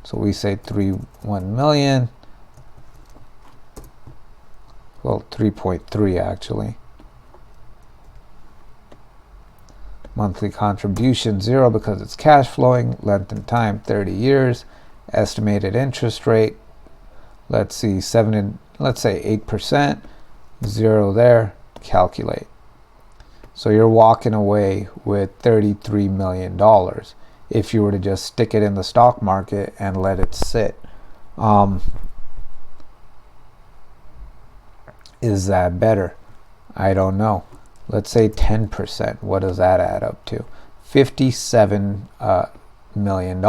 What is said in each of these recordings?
So we say 1 million. Well, 3.3 actually. Monthly contribution 0 because it's cash flowing. Length and time 30 years. Estimated interest rate, let's see, let's say 8%. 0 there. Calculate. So you're walking away with $33 million if you were to just stick it in the stock market and let it sit. Is that better? I don't know. Let's say 10%. What does that add up to? $57 million.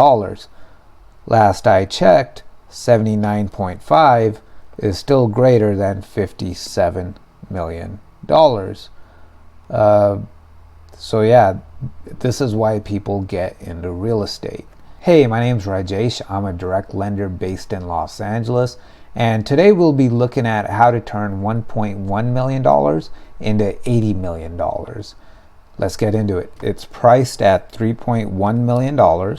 Last I checked, 79.5 is still greater than $57 million. So yeah, this is why people get into real estate. Hey, my name's Rajesh. I'm a direct lender based in Los Angeles. And today we'll be looking at how to turn $1.1 million into $80 million. Let's get into it. It's priced at $3.1 million.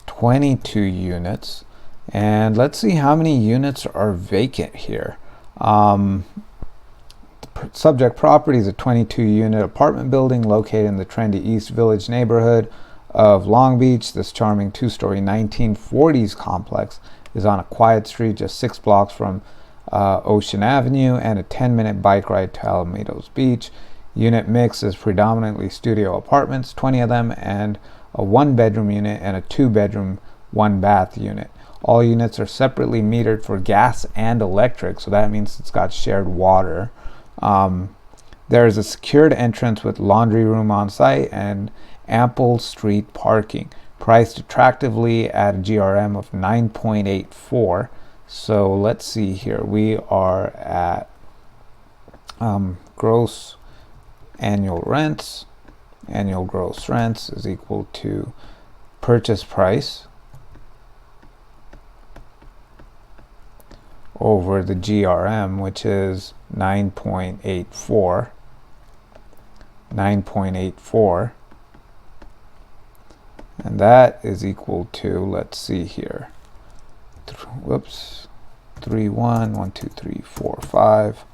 22 units. And let's see how many units are vacant here. Subject property is a 22-unit apartment building located in the trendy East Village neighborhood of Long Beach. This charming two-story 1940s complex is on a quiet street just 6 blocks from Ocean Avenue and a 10-minute bike ride to Alamitos Beach. Unit mix is predominantly studio apartments, 20 of them, and a 1-bedroom unit and a 2-bedroom, 1-bath unit. All units are separately metered for gas and electric, so that means it's got shared water. There is a secured entrance with laundry room on site and ample street parking. Priced attractively at a GRM of 9.84. So let's see here. We are at gross annual rents. Annual gross rents is equal to purchase price over the GRM, which is 9.84. 9.84. And that is equal to, let's see here. 3, 1, 2, 3, 4, 5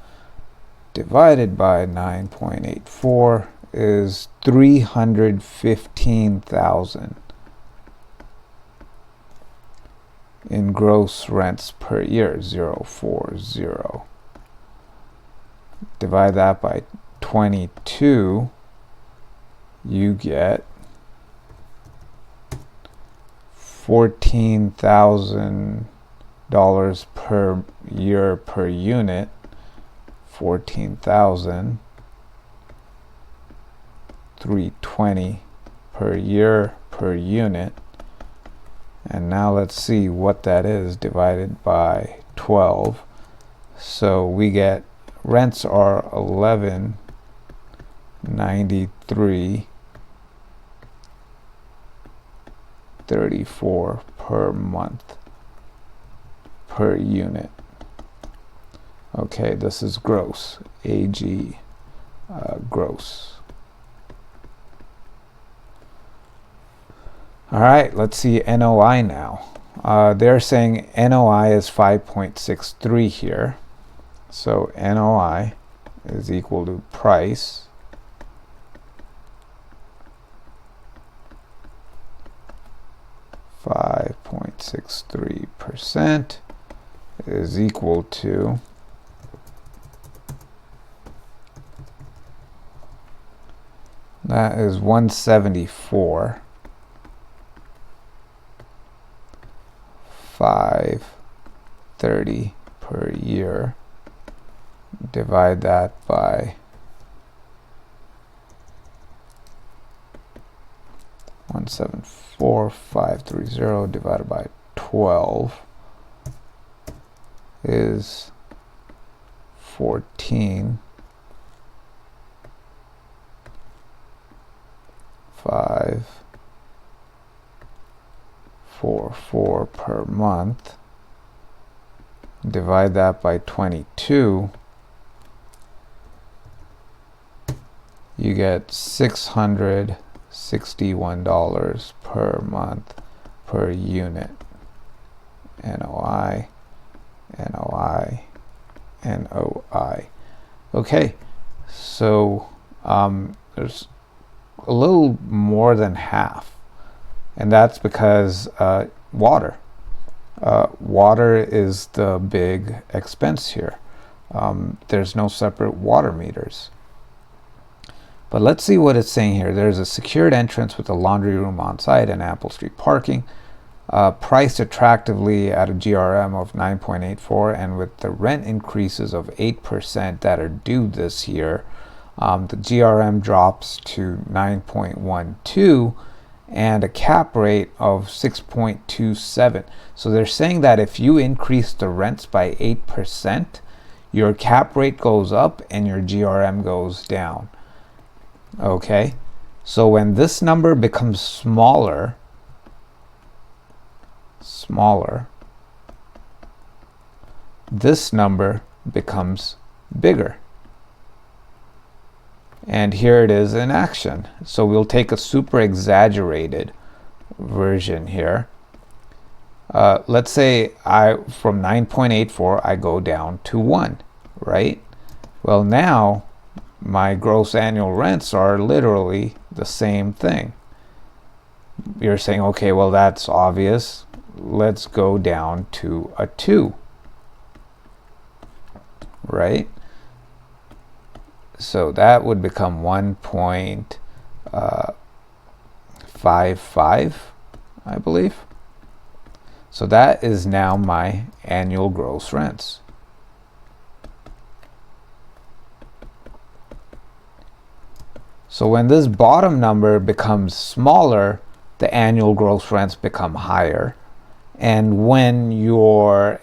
divided by 9.84 is 315,000 in gross rents per year. 040. Divide that by 22, you get $14,000 per year per unit. 14,320 per year per unit. And now let's see what that is divided by 12. So we get rents are $1193.34 per month per unit. Okay, this is gross. AG gross. All right, let's see NOI now. They're saying NOI is 5.63 here. So NOI is equal to price (5.63%) is equal to that is 174. 530 per year. Divide that by 174,530 divided by 12 is 14,544 per month. Divide that by 22, you get $676 $61 per month per unit. NOI, NOI, NOI. Okay, so there's a little more than half, and that's because water. Water is the big expense here. There's no separate water meters. But let's see what it's saying here. There's a secured entrance with a laundry room on site and ample street parking. Priced attractively at a GRM of 9.84, and with the rent increases of 8% that are due this year, the GRM drops to 9.12 and a cap rate of 6.27. So they're saying that if you increase the rents by 8%, your cap rate goes up and your GRM goes down. Okay, so when this number becomes smaller, this number becomes bigger. And here it is in action. So we'll take a super exaggerated version here. Let's say from 9.84 I go down to 1, right? Well, now my gross annual rents are literally the same thing. You're saying, okay, well, that's obvious. Let's go down to a 2, right? So that would become 1.55, I believe. So that is now my annual gross rents. So when this bottom number becomes smaller, the annual gross rents become higher. And when your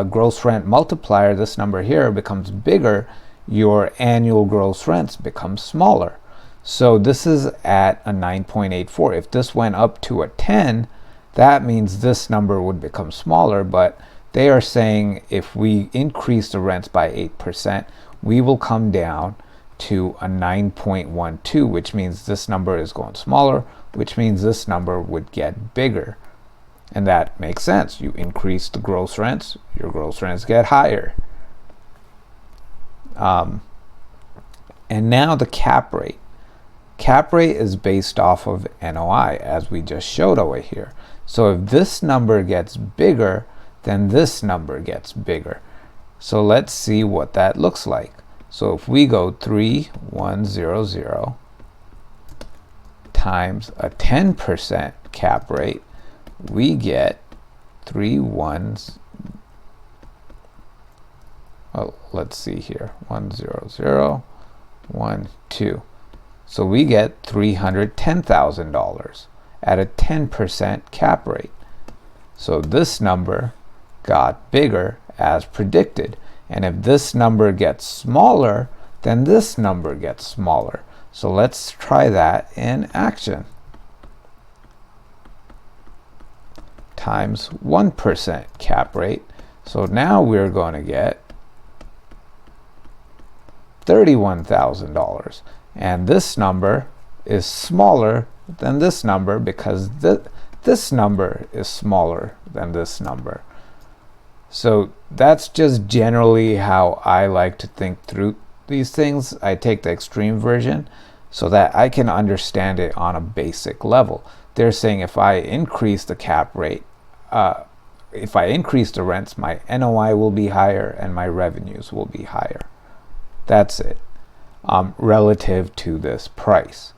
gross rent multiplier, this number here, becomes bigger, your annual gross rents become smaller. So this is at a 9.84. If this went up to a 10, that means this number would become smaller, but they are saying if we increase the rents by 8%, we will come down to a 9.12, which means this number is going smaller, which means this number would get bigger. And that makes sense. You increase the gross rents, your gross rents get higher. And now the cap rate. Cap rate is based off of NOI, as we just showed over here. So if this number gets bigger, then this number gets bigger. So let's see what that looks like. So if we go 3,100 times a 10% cap rate, we get 3,100. Oh, let's see here, 100, 12. So we get $310,000 at a 10% cap rate. So this number got bigger as predicted. And if this number gets smaller, then this number gets smaller. So let's try that in action. Times 1% cap rate. So now we're going to get $31,000. And this number is smaller than this number because this number is smaller than this number. So that's just generally how I like to think through these things. I take the extreme version so that I can understand it on a basic level. They're saying if I increase the cap rate, if I increase the rents, my NOI will be higher and my revenues will be higher. That's it, relative to this price.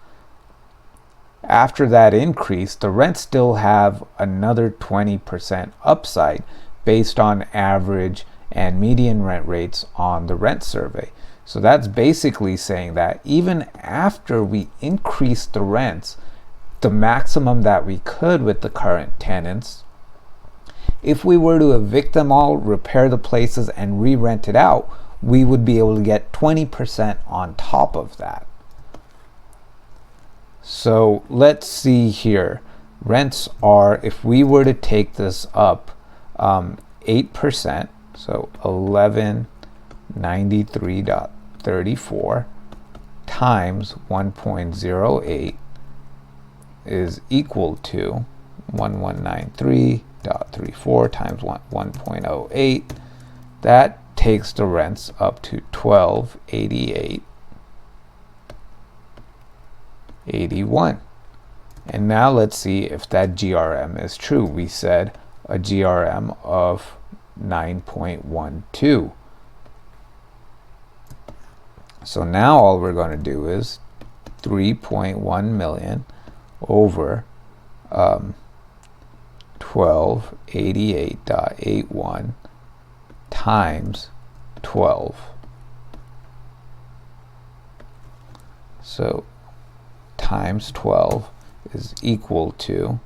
After that increase, the rents still have another 20% upside based on average and median rent rates on the rent survey. So that's basically saying that even after we increase the rents, the maximum that we could with the current tenants, if we were to evict them all, repair the places, and re-rent it out, we would be able to get 20% on top of that. So let's see here. Rents are, if we were to take this up 8%, so 1193.34 times 1.08 is equal to 1193.34 times 1.08. That takes the rents up to 1288.81. And now let's see if that GRM is true. We said a GRM of 9.12. So now all we're going to do is 3.1 million over 1288.81 times 12. So times 12 is equal to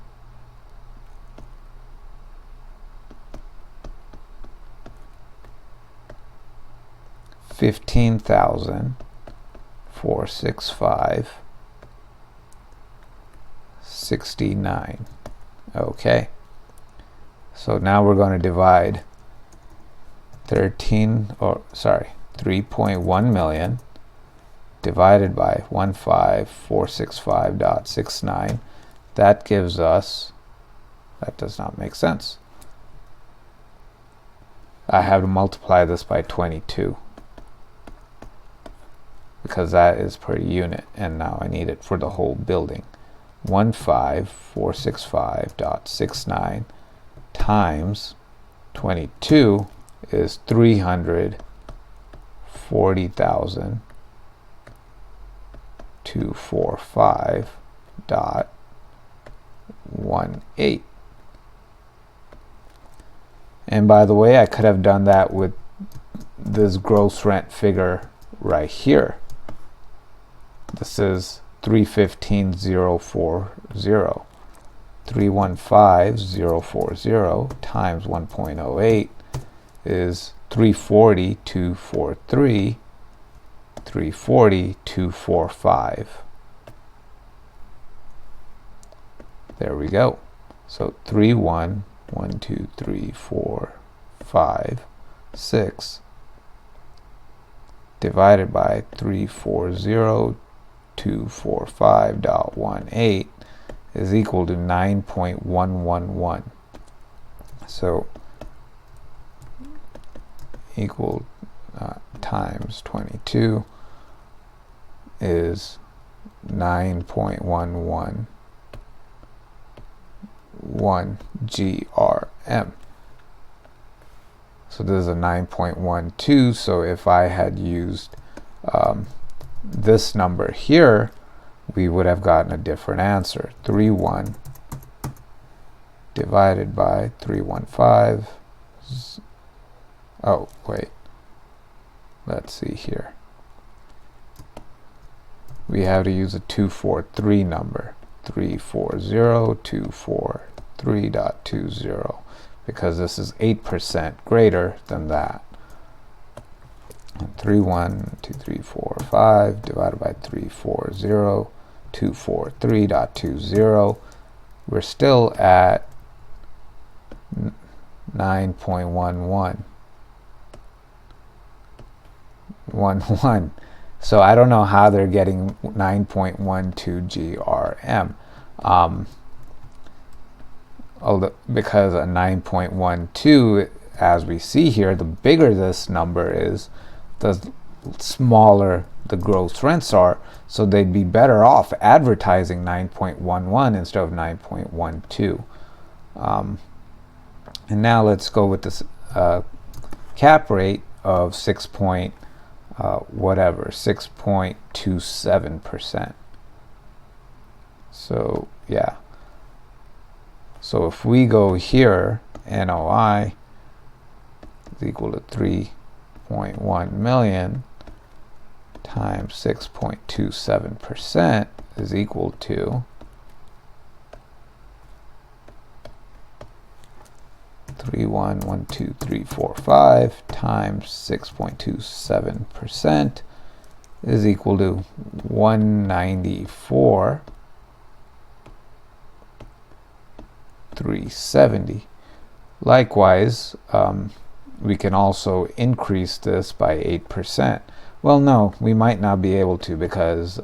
15,465.69. Okay, so now we're going to divide 3.1 million divided by 15,465.69. That gives us, that does not make sense. I have to multiply this by 22 because that is per unit, and now I need it for the whole building. 15,465.69 times 22 is 340,245.18. And by the way, I could have done that with this gross rent figure right here. This is 315,040. 315,040 times 1.08 is 340,243. 340,245. There we go. So 1, 2, 3, 4, 5, 6 divided by 340,245.18 is equal to 9.111. So equal times 22 is 9.111 GRM. So this is a 9.12. So if I had used this number here, we would have gotten a different answer. 31 divided by 315. Oh, wait. Let's see here. We have to use a 243 number. 340,243.20, because this is 8% greater than that. 1, 2, 3, 4, 5 divided by 340,243.20. We're still at 9.11. So I don't know how they're getting 9.12 GRM. Because a 9.12, as we see here, the bigger this number is, the smaller the gross rents are. So they'd be better off advertising 9.11 instead of 9.12. And now let's go with this cap rate of 6.27%. So yeah. So if we go here, NOI is equal to 3.1 million times 6.27% is equal to 3112345 times 6.27% is equal to 194,370. Likewise, we can also increase this by 8%. Well, no, we might not be able to, because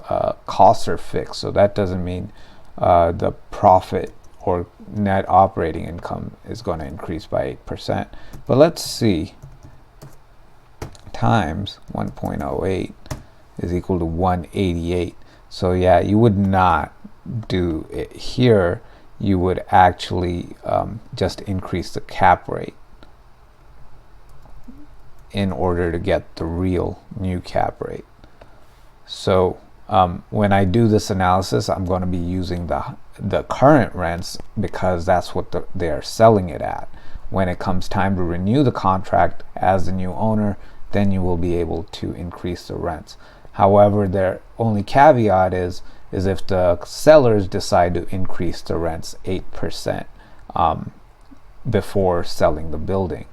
costs are fixed. So that doesn't mean the profit or net operating income is going to increase by 8%. But let's see. Times 1.08 is equal to 188. So yeah, you would not do it here. You would actually just increase the cap rate in order to get the real new cap rate. So when I do this analysis, I'm going to be using the current rents, because that's what they are selling it at. When it comes time to renew the contract as the new owner, then you will be able to increase the rents. However, their only caveat is if the sellers decide to increase the rents 8% before selling the building,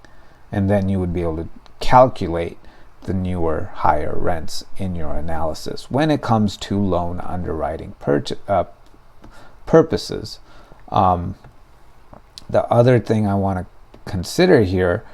and then you would be able to calculate the newer, higher rents in your analysis when it comes to loan underwriting purposes. The other thing I want to consider here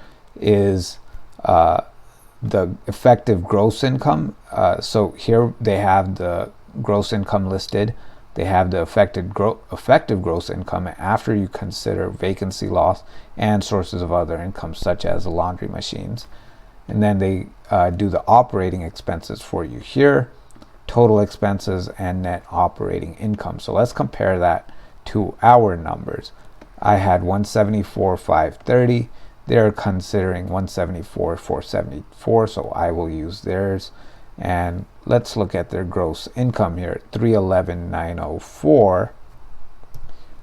is the effective gross income. So here they have the gross income listed. They have the effective gross income after you consider vacancy loss and sources of other income, such as the laundry machines. And then they do the operating expenses for you here, total expenses and net operating income. So let's compare that to our numbers. I had 174,530. They're considering 174,474, so I will use theirs. And let's look at their gross income here, 311,904,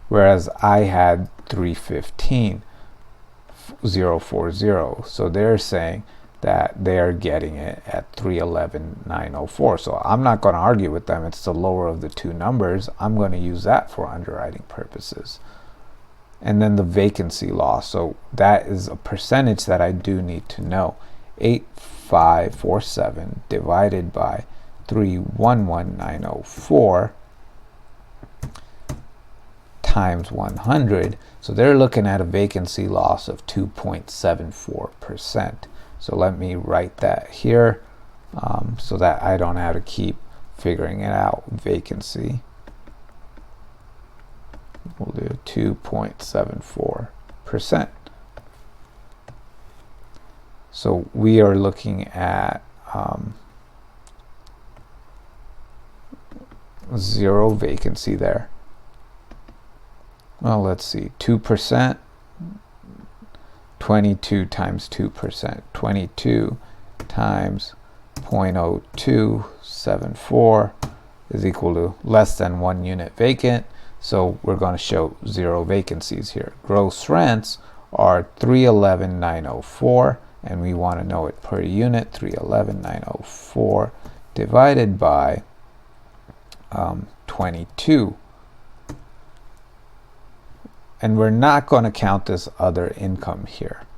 whereas I had 315,040. So they're saying that they are getting it at 311,904. So I'm not going to argue with them. It's the lower of the two numbers. I'm going to use that for underwriting purposes. And then the vacancy loss. So that is a percentage that I do need to know. 8547 divided by 311,904 times 100. So they're looking at a vacancy loss of 2.74%. So let me write that here so that I don't have to keep figuring it out. Vacancy, we'll do 2.74%. So we are looking at zero vacancy there. Well, let's see, 2%. 22 times 2%, 22 times 0.0274 is equal to less than 1 unit vacant. So we're going to show zero vacancies here. Gross rents are 311,904, and we want to know it per unit. 311,904 divided by 22. And we're not going to count this other income here.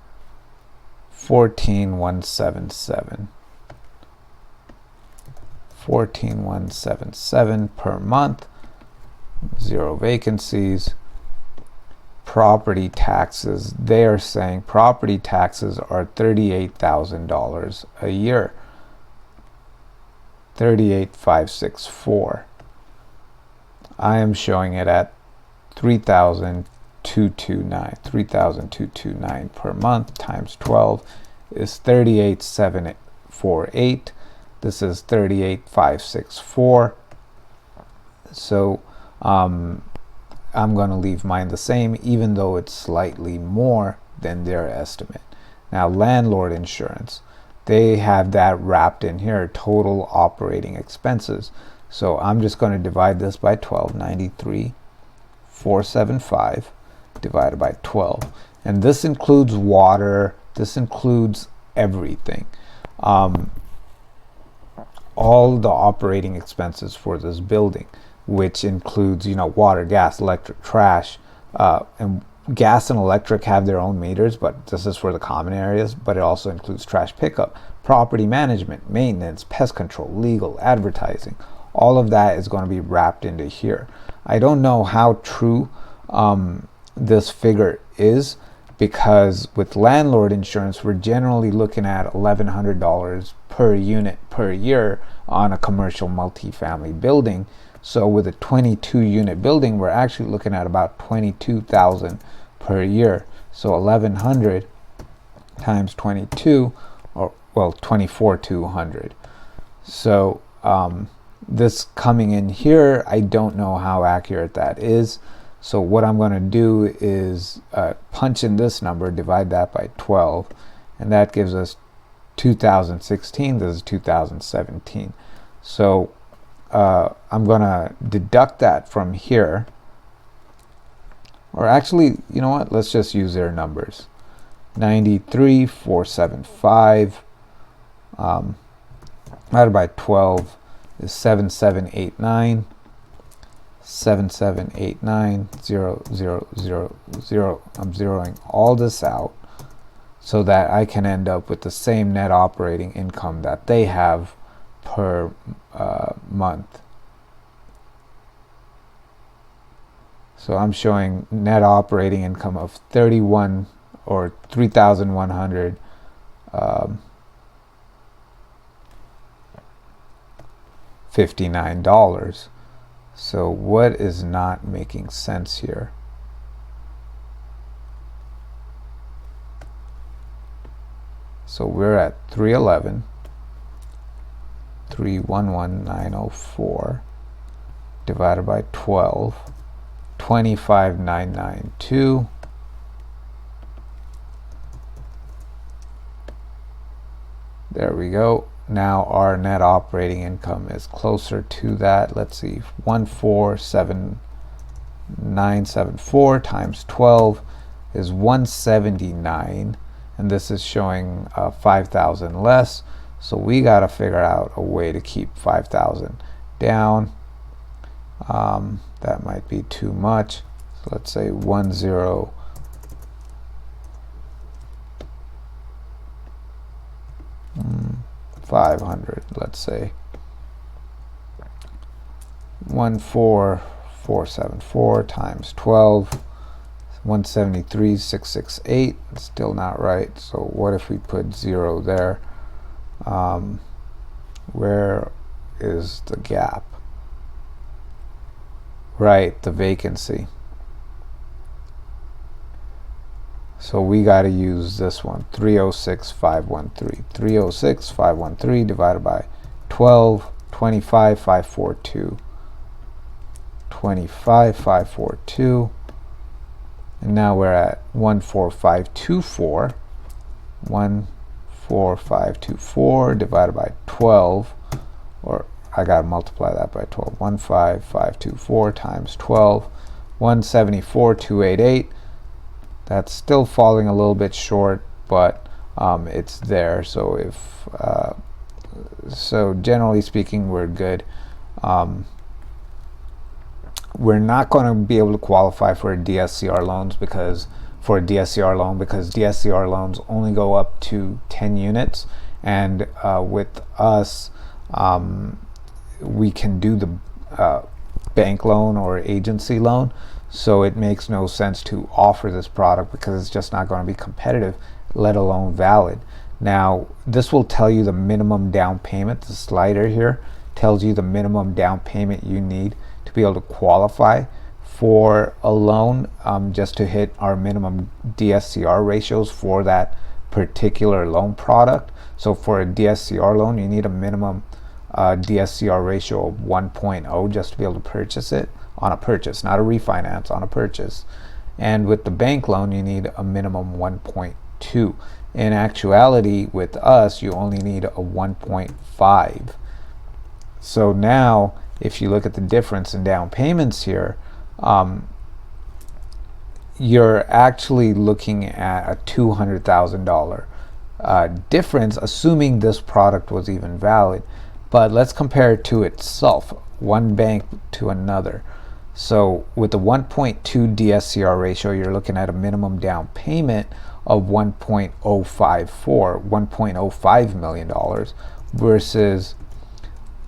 14,177. 14,177 per month. Zero vacancies. Property taxes. They are saying property taxes are $38,000 a year. 38,564. I am showing it at 3,229 per month times 12 is 38,748. This is 38,564. So I'm going to leave mine the same, even though it's slightly more than their estimate. Now, landlord insurance, they have that wrapped in here, total operating expenses. So I'm just going to divide this by 12, 93,475 divided by 12. And this includes water, this includes everything. All the operating expenses for this building, which includes, water, gas, electric, trash, and gas and electric have their own meters, but this is for the common areas. But it also includes trash pickup, property management, maintenance, pest control, legal, advertising. All of that is going to be wrapped into here. I don't know how true this figure is, because with landlord insurance, we're generally looking at $1,100 per unit per year on a commercial multifamily building. So with a 22 unit building, we're actually looking at about $22,000 per year. So 1,100 times 22, or well, 24,200. So this coming in here, I don't know how accurate that is. So what I'm going to do is punch in this number, divide that by 12, and that gives us 2016. This is 2017. So I'm going to deduct that from here. Or actually, you know what? Let's just use their numbers. 93,475 divided by 12 is 7789. 7789 0 0 0 0. I'm zeroing all this out so that I can end up with the same net operating income that they have per month. So I'm showing net operating income of 31 or 3,100 $59. So what is not making sense here? So we're at 311, 311,904 divided by 12, 25,992. There we go. Now our net operating income is closer to that. Let's see, 147,974 times 12 is 179, and this is showing 5,000 less. So we got to figure out a way to keep 5,000 down. That might be too much. So let's say 10. 500, let's say 14474 times 12, 173,668. Still not right. So what if we put 0 there? Where is the gap? Right, the vacancy. So we got to use this one, 306,513. 306,513 divided by 12, 25,542. 25,542. And now we're at 14524. 14524 divided by 12, or I got to multiply that by 12. 15524 times 12, 174,288. That's still falling a little bit short, but it's there. So if so generally speaking, we're good. We're not going to be able to qualify for DSCR loans because DSCR loans only go up to 10 units, and with us we can do the bank loan or agency loan. So it makes no sense to offer this product because it's just not going to be competitive, let alone valid. Now, this will tell you the minimum down payment. The slider here tells you the minimum down payment you need to be able to qualify for a loan, just to hit our minimum DSCR ratios for that particular loan product. So for a DSCR loan, you need a minimum DSCR ratio of 1.0 just to be able to purchase it. On a purchase, not a refinance, on a purchase. And with the bank loan, you need a minimum 1.2. In actuality, with us, you only need a 1.5. So now, if you look at the difference in down payments here, you're actually looking at a $200,000 difference, assuming this product was even valid. But let's compare it to itself, one bank to another. So with the 1.2 DSCR ratio, you're looking at a minimum down payment of $1.05 million versus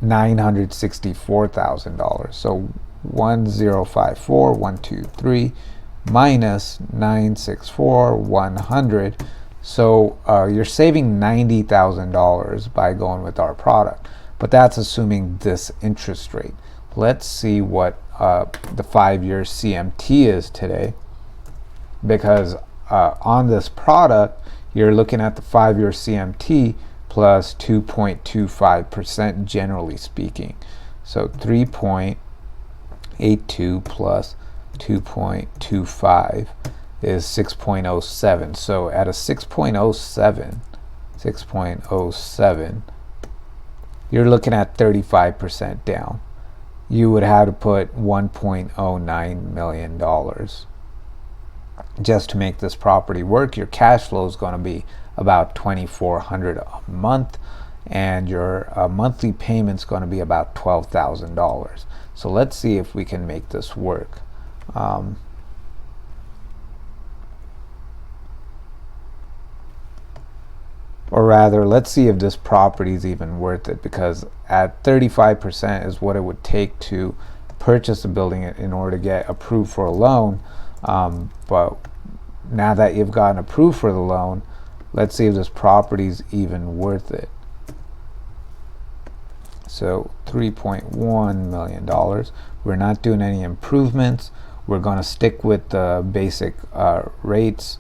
$964,000. So 1054, 1, 2, 3, minus 964,100. So you're saving $90,000 by going with our product, but that's assuming this interest rate. Let's see what the 5-year CMT is today, because on this product you're looking at the 5-year CMT plus 2.25% generally speaking. So 3.82 plus 2.25 is 6.07. So at a 6.07, you're looking at 35% down. You would have to put $1.09 million just to make this property work. Your cash flow is going to be about $2,400 a month, and your monthly payment's going to be about $12,000. So let's see if we can make this work. Or rather, let's see if this property is even worth it, because at 35% is what it would take to purchase a building in order to get approved for a loan. But now that you've gotten approved for the loan, let's see if this property is even worth it. So $3.1 million. We're not doing any improvements. We're going to stick with the basic rates.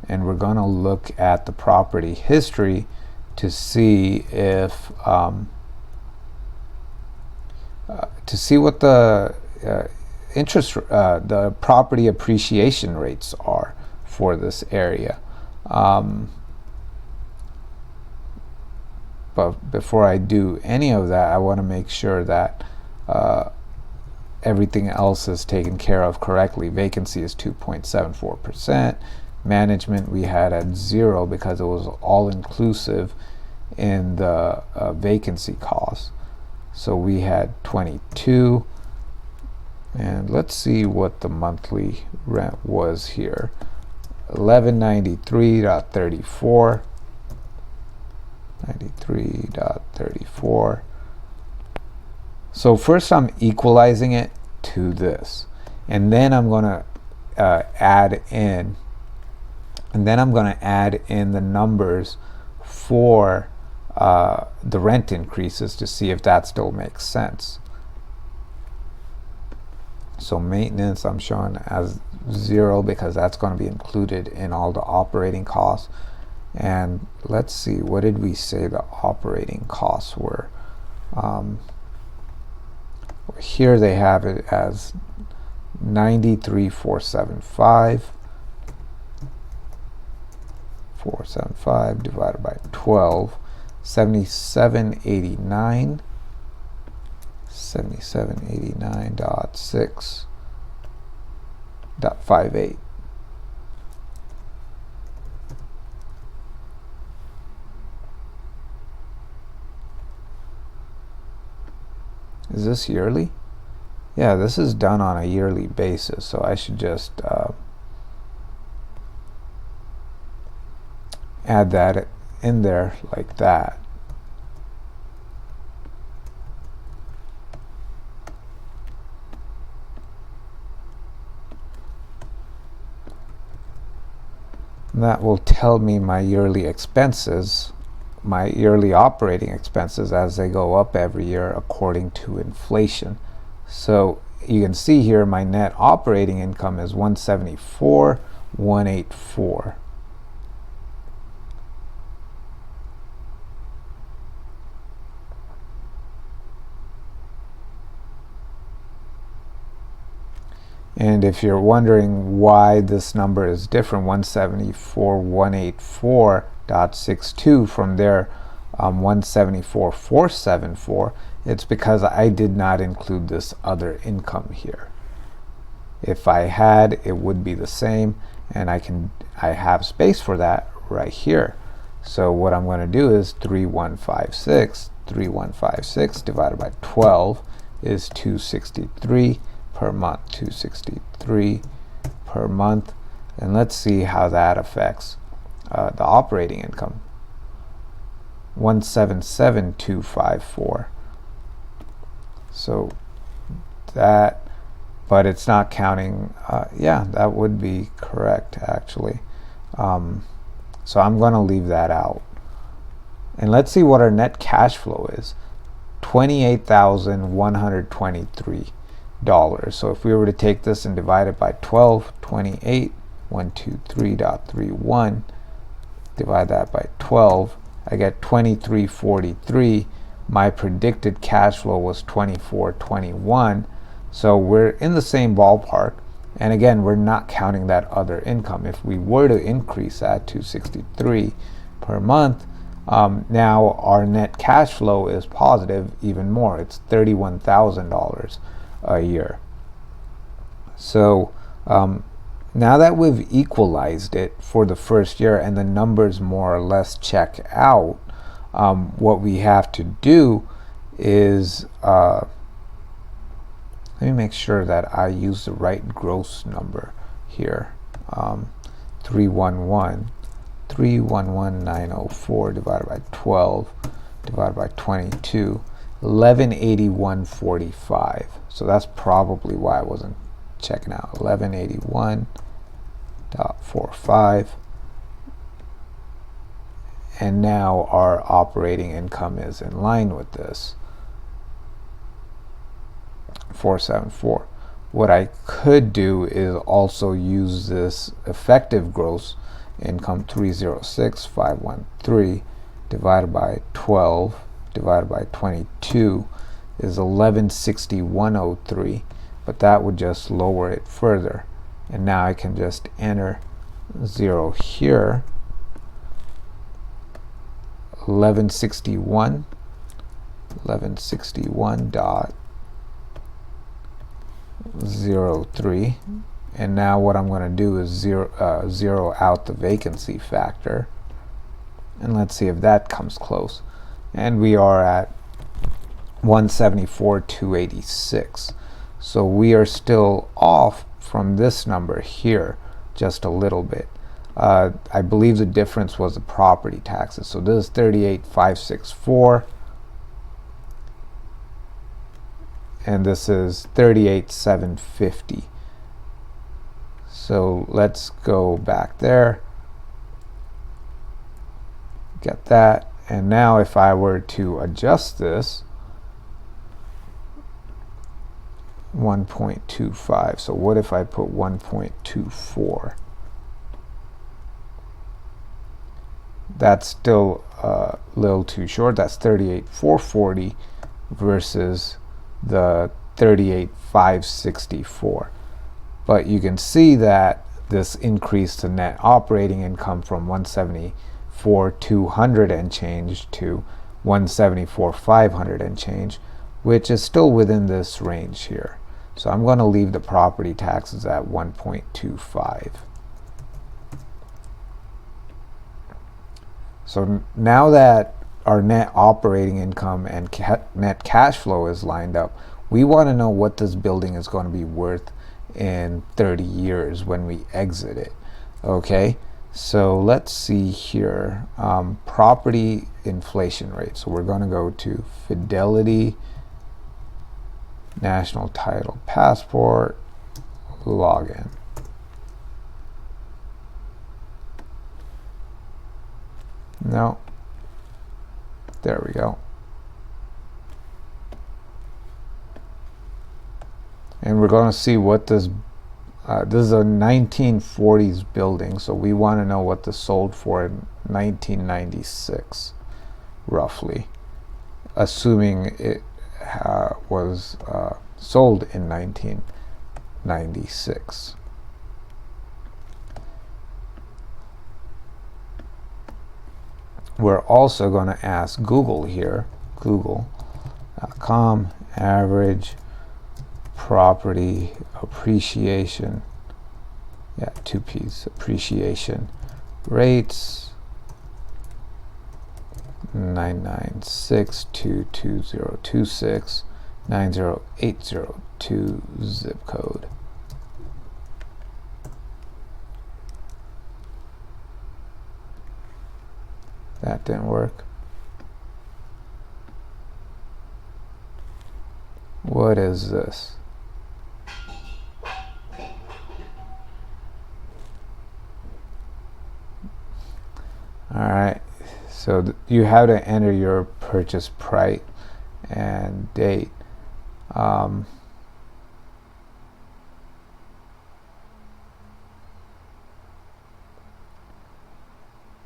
And we're going to look at the property history to see if to see what the the property appreciation rates are for this area. But before I do any of that, I want to make sure that everything else is taken care of correctly. Vacancy is 2.74%. Management we had at 0 because it was all inclusive in the vacancy cost. So we had 22, and let's see what the monthly rent was here. 1193.34, 93.34. So first I'm equalizing it to this, and then I'm going to add in the numbers for the rent increases to see if that still makes sense. So maintenance I'm showing as 0 because that's going to be included in all the operating costs. And let's see, what did we say the operating costs were? Here they have it as 93,475. 475 divided by 12, 7789, 7789.6.58. Is this yearly? Yeah, this is done on a yearly basis, so I should just add that in there like that. And that will tell me my yearly expenses, my yearly operating expenses as they go up every year according to inflation. So you can see here my net operating income is 174,184. And if you're wondering why this number is different, 174,184.62 from their 174,474, it's because I did not include this other income here. If I had, it would be the same, and I have space for that right here. So what I'm going to do is 3156 divided by 12 is 263 per month, 263 per month. And let's see how that affects the operating income. 177,254. So that but it's not counting. Yeah, that would be correct actually. So I'm going to leave that out. And let's see what our net cash flow is. $28,123. So if we were to take this and divide it by 12, 28,123.31, divide that by 12, I get 2343. My predicted cash flow was 2421. So we're in the same ballpark. And again, we're not counting that other income. If we were to increase that to 63 per month, now our net cash flow is positive even more. It's $31,000 a year. So now that we've equalized it for the first year and the numbers more or less check out, what we have to do is let me make sure that I use the right gross number here. 311,904 divided by 12 divided by 22, 1181.45. So that's probably why I wasn't checking out. 1181.45. And now our operating income is in line with this. 474. What I could do is also use this effective gross income, 306,513 divided by 12 divided by 22 is 1161.03, but that would just lower it further. And now I can just enter 0 here. 1161.03, and now what I'm going to do is zero out the vacancy factor, and let's see if that comes close. And we are at 174,286. So we are still off from this number here just a little bit. I believe the difference was the property taxes. So this is 38,564. And this is 38,750. So let's go back there. Get that. And now if I were to adjust this, 1.25. So what if I put 1.24? That's still a little too short. That's 38,440 versus the 38,564. But you can see that this increased the net operating income from 174,200 and change to 174,500 and change, which is still within this range here. So I'm going to leave the property taxes at 1.25. So now that our net operating income and net cash flow is lined up, we want to know what this building is going to be worth in 30 years when we exit it. Okay, so let's see here. Property inflation rate. So we're going to go to Fidelity, National Title Passport, login. No. There we go. And we're going to see what this is a 1940s building, so we want to know what this sold for in 1996, roughly, assuming it was sold in 1996. We're also going to ask Google here, google.com, average property appreciation, yeah, 2 P's, appreciation rates, 996-22026, 90802 zip code. That didn't work. What is this? right, so you have to enter your purchase price and date.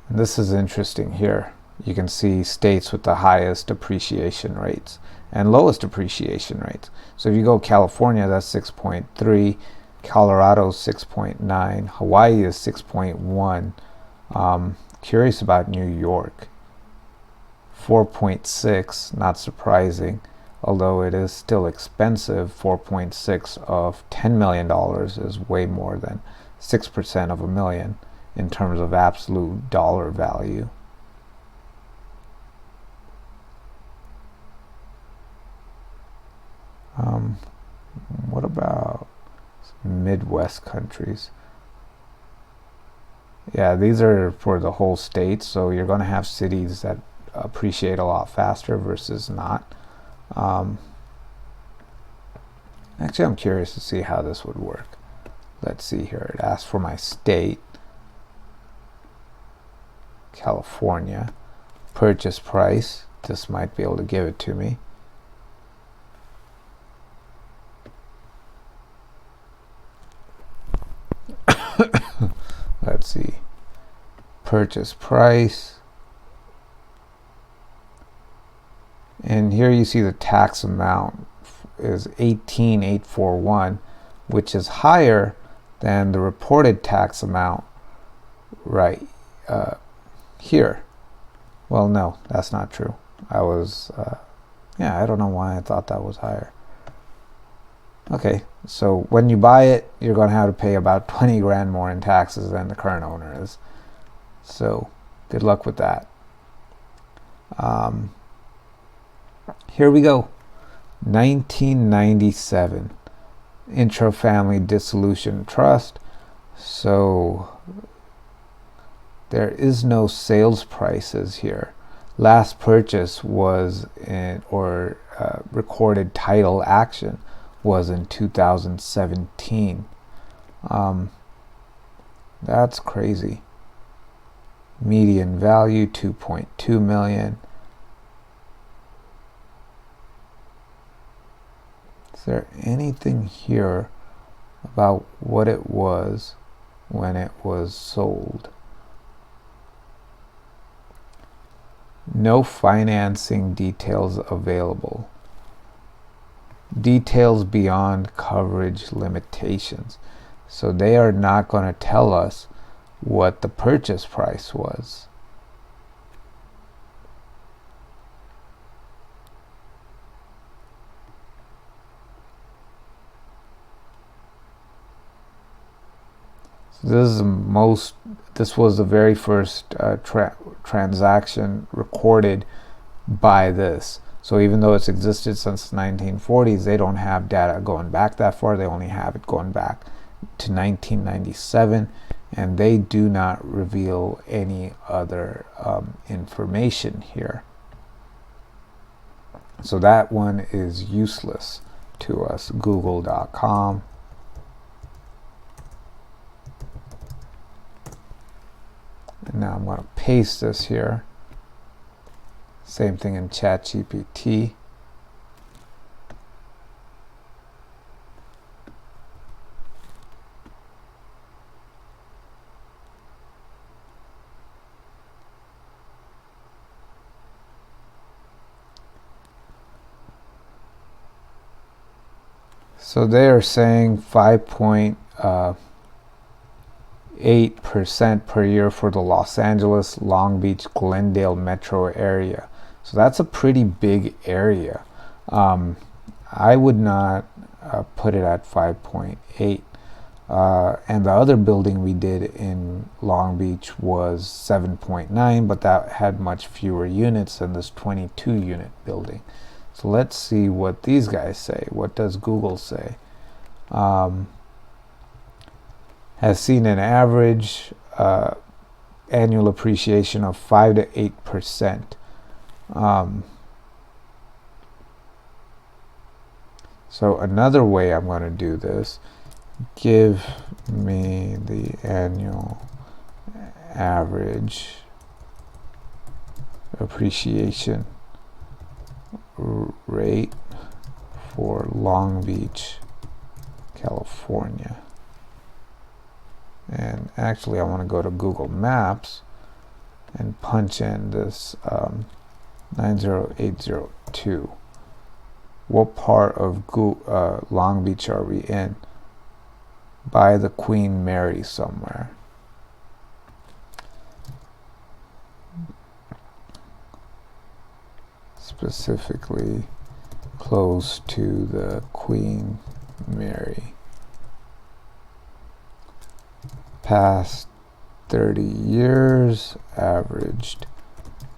This is interesting here. You can see states with the highest appreciation rates and lowest appreciation rates. So if you go California, that's 6.3, Colorado 6.9, Hawaii is 6.1. Curious about New York, 4.6, not surprising, although it is still expensive. 4.6 of $10 million is way more than 6% of a million in terms of absolute dollar value. What about Midwest countries? Yeah, these are for the whole state, so you're going to have cities that appreciate a lot faster versus not. Actually, I'm curious to see how this would work. Let's see here. It asks for my state, California, purchase price. This might be able to give it to me. Let's see, purchase price, and here you see the tax amount is 18,841, which is higher than the reported tax amount right here. Well, no, that's not true. I was yeah, I don't know why I thought that was higher. Okay, so when you buy it, you're going to have to pay about 20 grand more in taxes than the current owner is. So good luck with that. Here we go. 1997, intra-family dissolution trust. So there is no sales prices here. Last purchase was in, or recorded title action was in 2017. That's crazy. Median value 2.2 million. Is there anything here about what it was when it was sold? No financing details available. Details beyond coverage limitations. So they are not going to tell us what the purchase price was. So this was the very first transaction recorded by this. So even though it's existed since the 1940s, they don't have data going back that far. They only have it going back to 1997, and they do not reveal any other information here. So that one is useless to us. Google.com. And now I'm going to paste this here. Same thing in ChatGPT. So they are saying 5.8% per year for the Los Angeles, Long Beach, Glendale metro area. So that's a pretty big area. I would not put it at 5.8. And the other building we did in Long Beach was 7.9, but that had much fewer units than this 22 unit building. So let's see what these guys say. What does Google say? Has seen an average annual appreciation of 5 to 8%. So another way I'm going to do this, give me the annual average appreciation rate for Long Beach, California. And actually I want to go to Google Maps and punch in this 90802. What part of Long Beach are we in? By the Queen Mary somewhere. Specifically close to the Queen Mary. Past 30 years averaged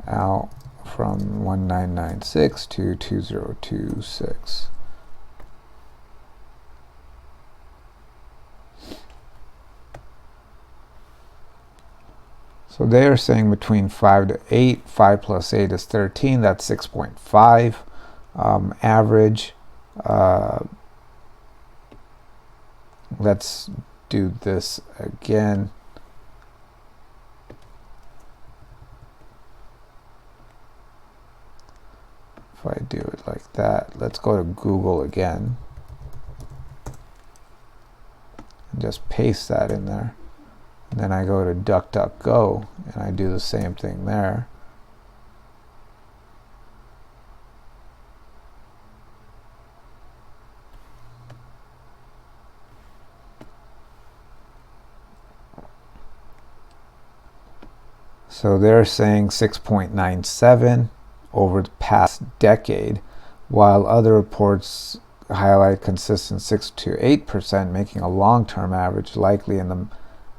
out from 1996 to 2026. So they are saying between 5 to 8. 5 plus 8 is 13. That's 6.5 average. Let's do this again. If I do it like that, let's go to Google again and just paste that in there. And then I go to DuckDuckGo and I do the same thing there. So they're saying 6.97 over the past decade, while other reports highlight consistent 6 to 8%, making a long-term average likely in the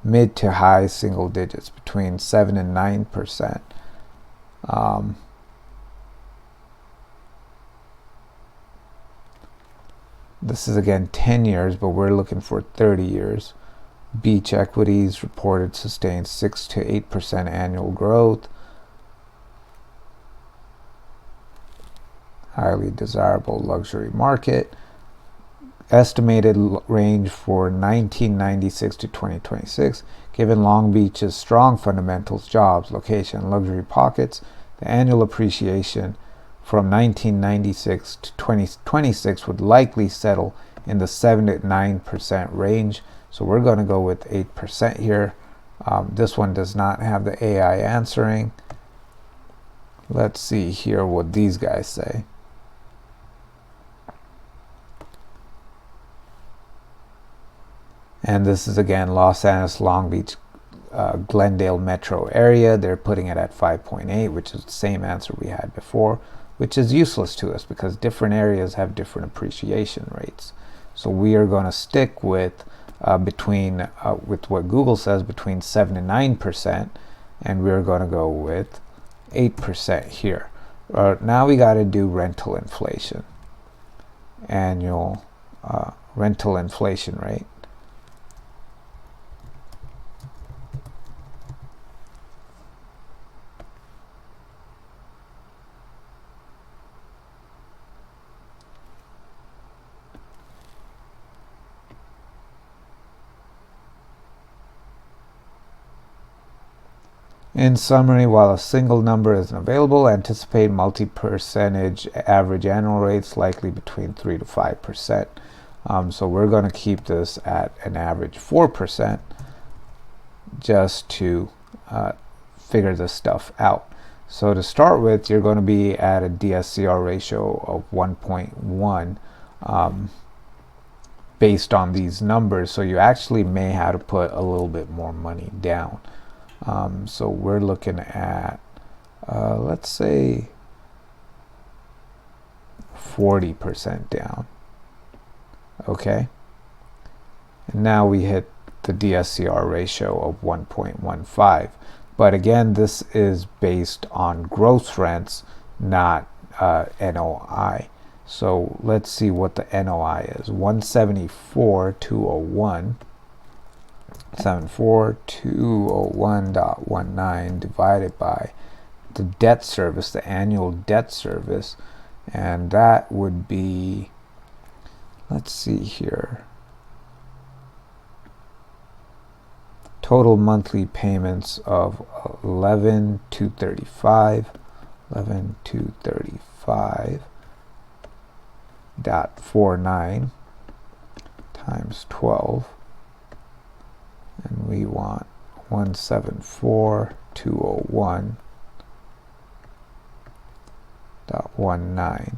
mid to high single digits, between 7 and 9%. This is again 10 years, but we're looking for 30 years. Beach equities reported sustained 6 to 8% annual growth. Highly desirable luxury market. Estimated range for 1996 to 2026. Given Long Beach's strong fundamentals, jobs, location, and luxury pockets, the annual appreciation from 1996 to 2026 would likely settle in the 7 to 9% range. So we're going to go with 8% here. This one does not have the AI answering. Let's see here what these guys say. And this is again Los Angeles, Long Beach, Glendale metro area. They're putting it at 5.8, which is the same answer we had before, which is useless to us because different areas have different appreciation rates. So we are going to stick with with what Google says, between 7 and 9%, and we're going to go with 8% here. Now we got to do rental inflation, annual rental inflation rate. In summary, while a single number isn't available, anticipate multi-percentage average annual rates likely between 3 to 5%. So we're going to keep this at an average 4% just to figure this stuff out. So to start with, you're going to be at a DSCR ratio of 1.1 based on these numbers. So you actually may have to put a little bit more money down. So we're looking at, let's say, 40% down. Okay. And now we hit the DSCR ratio of 1.15. But again, this is based on gross rents, not NOI. So let's see what the NOI is. 174,201. 74201.19 divided by the debt service, the annual debt service, and that would be, let's see here, total monthly payments of 11,235 11,235.49 times 12, and we want 174,201.19.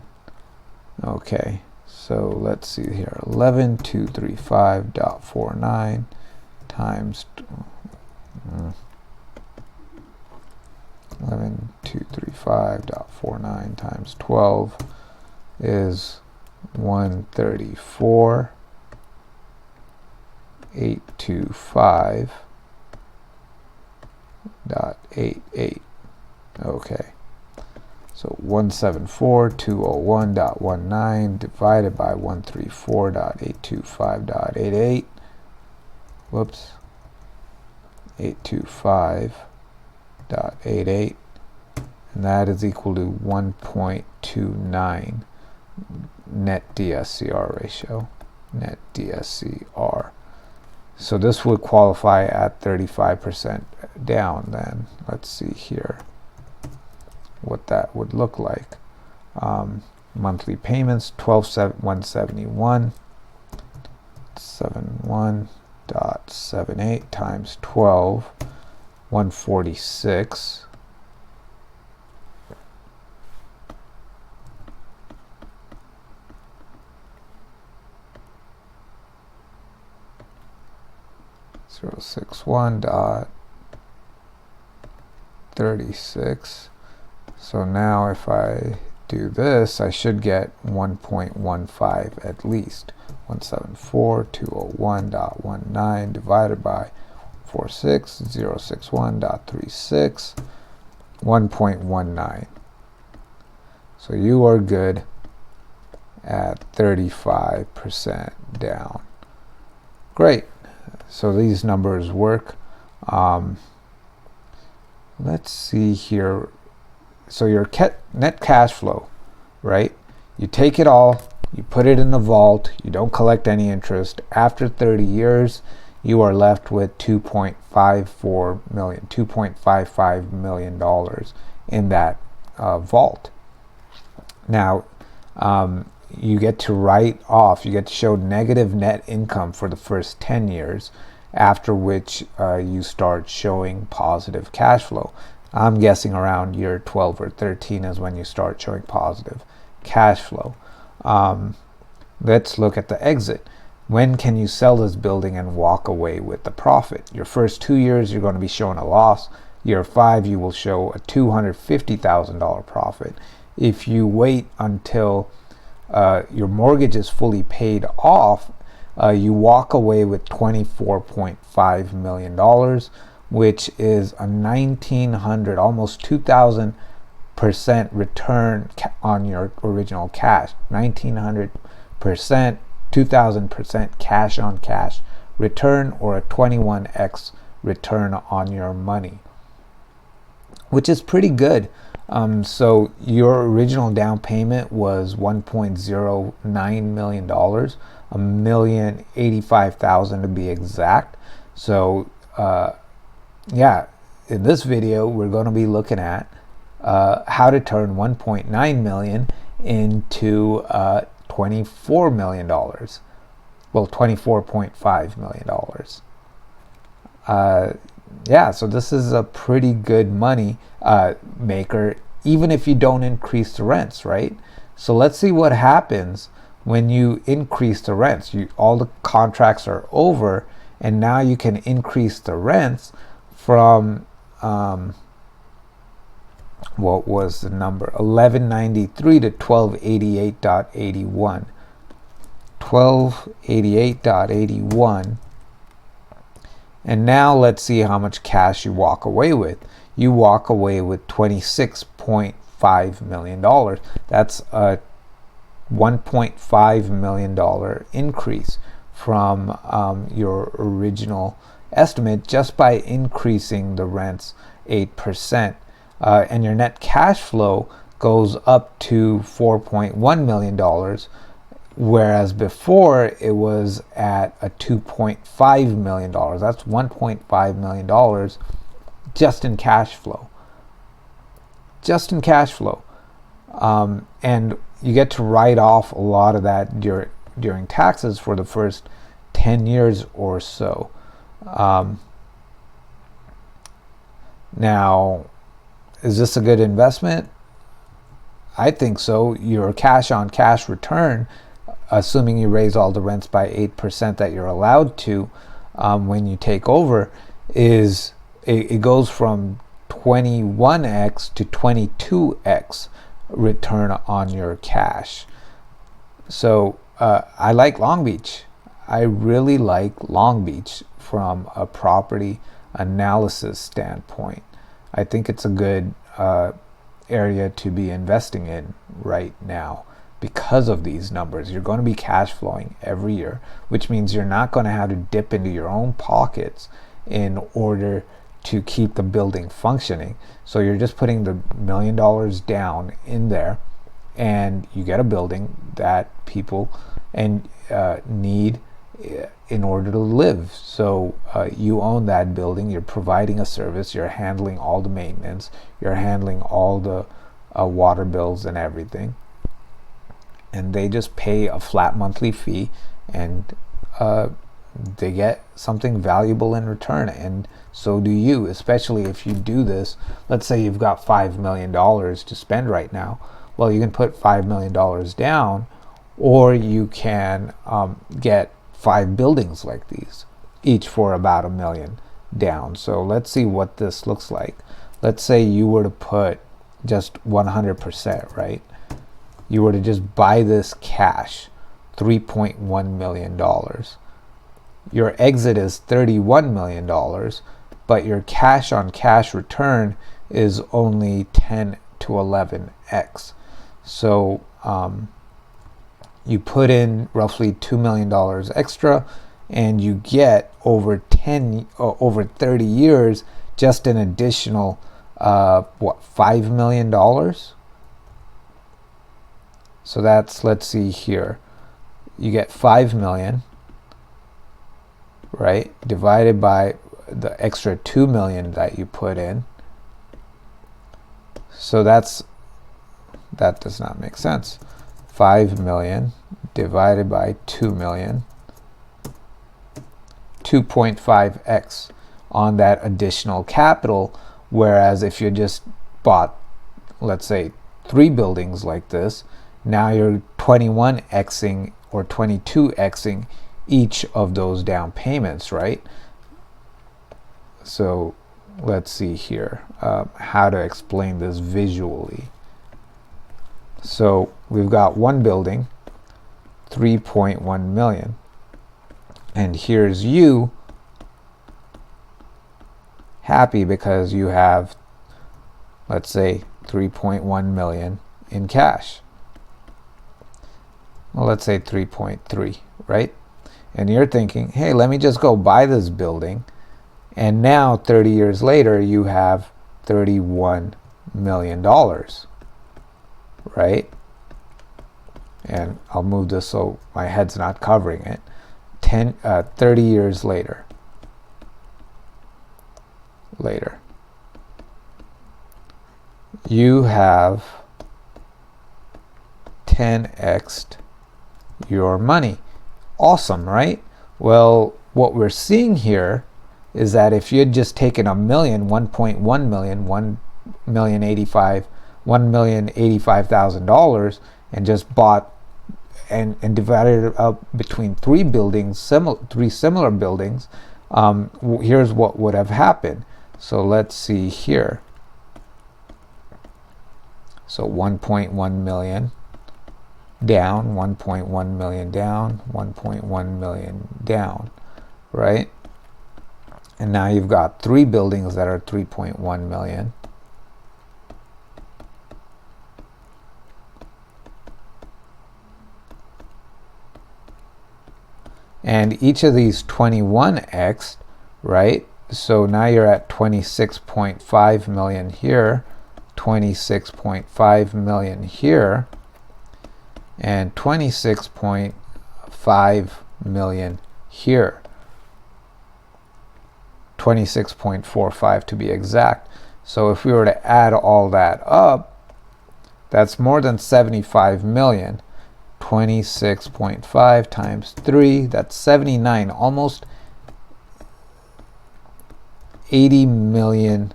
Okay, so let's see here. 11,235.49 times 11,235.49 times 12 is 134,825.88. Okay, so 174,201.19 divided by 134,825.88. Whoops. 825.88, and that is equal to 1.29 net DSCR ratio. Net DSCR. So this would qualify at 35% down. Then let's see here what that would look like. Monthly payments 12,171. 71.78 times 12, 146. $0.61.36. So now if I do this, I should get 1.15 at least. 174,201.19 divided by 46061.36, 1.19. So you are good at 35% down. Great. So these numbers work. Let's see here. So your net cash flow, right? You take it all, you put it in the vault, you don't collect any interest. After 30 years, you are left with $2.55 million in that vault. Now, you get to write off, you get to show negative net income for the first 10 years, after which you start showing positive cash flow. I'm guessing around year 12 or 13 is when you start showing positive cash flow. Let's look at the exit. When can you sell this building and walk away with the profit? Your first 2 years, you're going to be showing a loss. Year 5, you will show a $250,000 profit. If you wait until your mortgage is fully paid off, you walk away with $24.5 million, which is a 1,900, almost 2,000% return on your original cash. 1,900%, 2,000% cash on cash return, or a 21x return on your money, which is pretty good. So your original down payment was $1.09 million, $1,085,000 to be exact. So yeah, in this video we're going to be looking at how to turn 1.9 million into $24 million. Well, $24.5 million. Yeah, so this is a pretty good money maker, even if you don't increase the rents, right? So let's see what happens when you increase the rents. All the contracts are over, and now you can increase the rents from what was the number, 1193 to 1288.81. 1288.81. And now let's see how much cash you walk away with. You walk away with $26.5 million. That's a $1.5 million increase from your original estimate, just by increasing the rents 8%. And your net cash flow goes up to $4.1 million, whereas before it was at a $2.5 million. That's $1.5 million just in cash flow. just in cash flow. And you get to write off a lot of that during taxes for the first 10 years or so. Now, is this a good investment? I think so. Your cash on cash return, assuming you raise all the rents by 8% that you're allowed to when you take over, is it goes from 21x to 22x return on your cash. So I like Long Beach. I really like Long Beach from a property analysis standpoint. I think it's a good area to be investing in right now because of these numbers. You're going to be cash flowing every year, which means you're not going to have to dip into your own pockets in order to keep the building functioning. So you're just putting the $1 million down in there, and you get a building that people need in order to live. So you own that building, you're providing a service, you're handling all the maintenance, you're handling all the water bills and everything, and they just pay a flat monthly fee, and they get something valuable in return, and so do you, especially if you do this. Let's say you've got $5 million to spend right now. Well, you can put $5 million down, or you can get 5 buildings like these, each for about $1 million down. So let's see what this looks like. Let's say you were to put just 100%, right? You were to just buy this cash, $3.1 million. Your exit is $31 million, but your cash on cash return is only 10 to 11x. So you put in roughly $2 million extra, and you get over 30 years just an additional $5 million. So that's, let's see here, you get 5 million, right, divided by the extra 2 million that you put in. So that does not make sense. 5 million divided by 2 million, 2.5x on that additional capital. Whereas if you just bought, let's say, 3 buildings like this, now you're 21xing or 22xing each of those down payments, right? So let's see here how to explain this visually. So we've got one building, 3.1 million, and here's you happy because you have, let's say, 3.1 million in cash. Well, let's say 3.3, right? And you're thinking, hey, let me just go buy this building, and now 30 years later you have $31 million, right? And I'll move this so my head's not covering it. 30 years later, you have 10x'd your money. Awesome, right? Well, what we're seeing here is that if you had just taken $1 million, 1.1 million, $1,085,000 and just bought and divided it up between 3 buildings, 3 similar buildings, here's what would have happened. So let's see here. So 1.1 million down, 1.1 million down, 1.1 million down, right? And now you've got 3 buildings that are 3.1 million. And each of these 21x, right? So now you're at 26.5 million here, 26.5 million here, and 26.5 million here. 26.45 to be exact. So if we were to add all that up, that's more than 75 million. 26.5 times 3, that's 79, almost $80 million.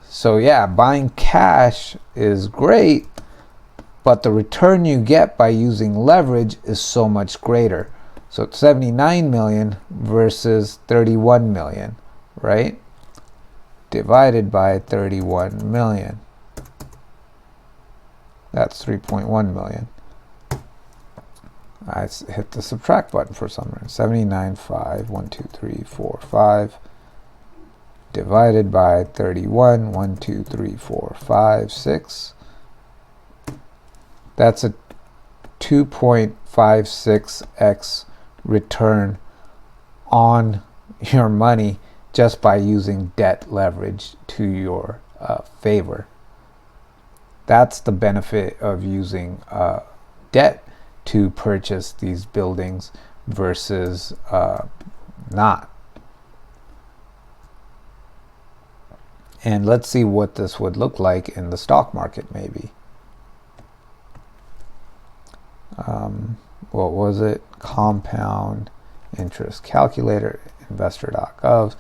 So yeah, buying cash is great, but the return you get by using leverage is so much greater. So it's 79 million versus 31 million, right? Divided by 31 million. That's 3.1 million. I hit the subtract button for some reason. 79, 5, 1, 2, 3, 4, 5. Divided by 31, 1, 2, 3, 4, 5, 6. That's a 2.56x return on your money just by using debt leverage to your favor. That's the benefit of using debt to purchase these buildings versus not. And let's see what this would look like in the stock market, maybe. What was it? Compound interest calculator, investor.gov.